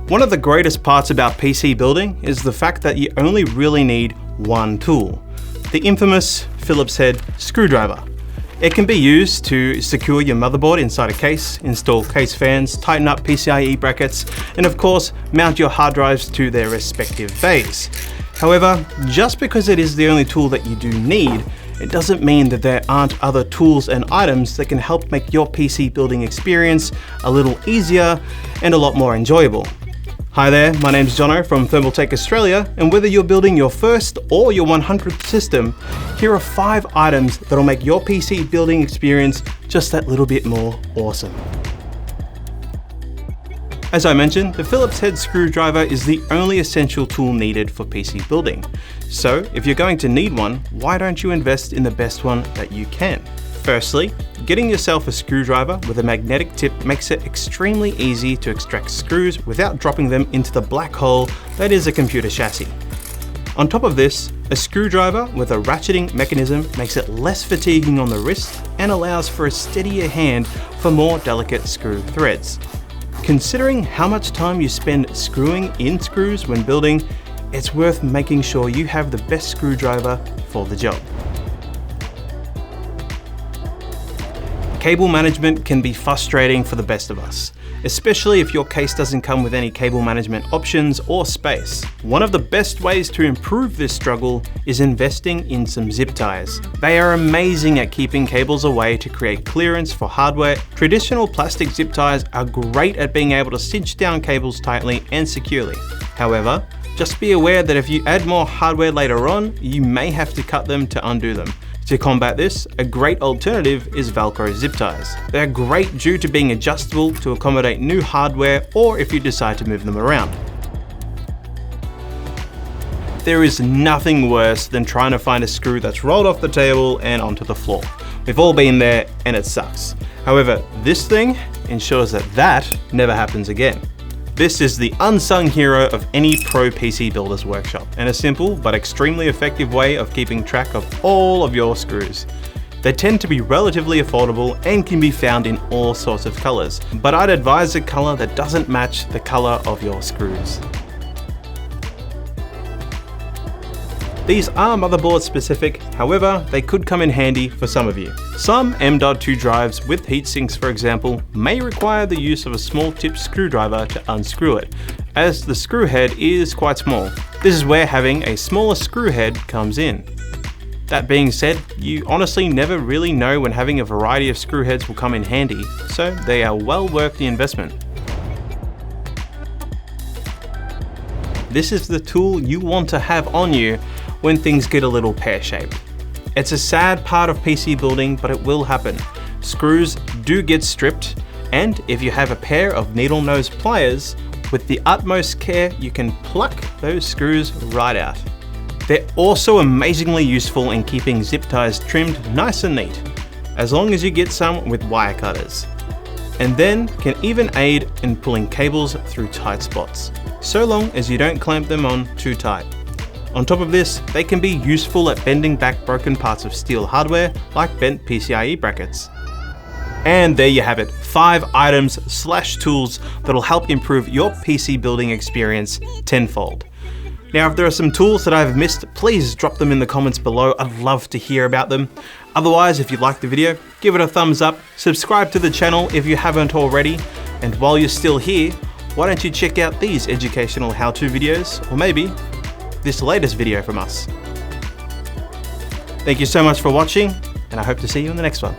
One of the greatest parts about PC building is the fact that you only really need one tool, the infamous Phillips head screwdriver. It can be used to secure your motherboard inside a case, install case fans, tighten up PCIe brackets, and of course, mount your hard drives to their respective bays. However, just because it is the only tool that you do need, it doesn't mean that there aren't other tools and items that can help make your PC building experience a little easier and a lot more enjoyable. Hi there, my name's Jono from Thermaltake Australia, and whether you're building your first or your 100th system, here are 5 items that'll make your PC building experience just that little bit more awesome. As I mentioned, the Phillips head screwdriver is the only essential tool needed for PC building. So if you're going to need one, why don't you invest in the best one that you can? Firstly, getting yourself a screwdriver with a magnetic tip makes it extremely easy to extract screws without dropping them into the black hole that is a computer chassis. On top of this, a screwdriver with a ratcheting mechanism makes it less fatiguing on the wrist and allows for a steadier hand for more delicate screw threads. Considering how much time you spend screwing in screws when building, it's worth making sure you have the best screwdriver for the job. Cable management can be frustrating for the best of us, especially if your case doesn't come with any cable management options or space. One of the best ways to improve this struggle is investing in some zip ties. They are amazing at keeping cables away to create clearance for hardware. Traditional plastic zip ties are great at being able to cinch down cables tightly and securely. However, just be aware that if you add more hardware later on, you may have to cut them to undo them. To combat this, a great alternative is Velcro zip ties. They're great due to being adjustable to accommodate new hardware or if you decide to move them around. There is nothing worse than trying to find a screw that's rolled off the table and onto the floor. We've all been there and it sucks. However, this thing ensures that that never happens again. This is the unsung hero of any pro PC builder's workshop, and a simple but extremely effective way of keeping track of all of your screws. They tend to be relatively affordable and can be found in all sorts of colors, but I'd advise a color that doesn't match the color of your screws. These are motherboard specific, however, they could come in handy for some of you. Some M.2 drives with heatsinks, for example, may require the use of a small tip screwdriver to unscrew it, as the screw head is quite small. This is where having a smaller screw head comes in. That being said, you honestly never really know when having a variety of screw heads will come in handy, so they are well worth the investment. This is the tool you want to have on you when things get a little pear-shaped. It's a sad part of PC building, but it will happen. Screws do get stripped, and if you have a pair of needle nose pliers, with the utmost care, you can pluck those screws right out. They're also amazingly useful in keeping zip ties trimmed nice and neat, as long as you get some with wire cutters. And then can even aid in pulling cables through tight spots, so long as you don't clamp them on too tight. On top of this, they can be useful at bending back broken parts of steel hardware, like bent PCIe brackets. And there you have it, 5 items/tools that'll help improve your PC building experience tenfold. Now, if there are some tools that I've missed, please drop them in the comments below. I'd love to hear about them. Otherwise, if you liked the video, give it a thumbs up, subscribe to the channel if you haven't already, and while you're still here, why don't you check out these educational how-to videos, or maybe this latest video from us. Thank you so much for watching, and I hope to see you in the next one.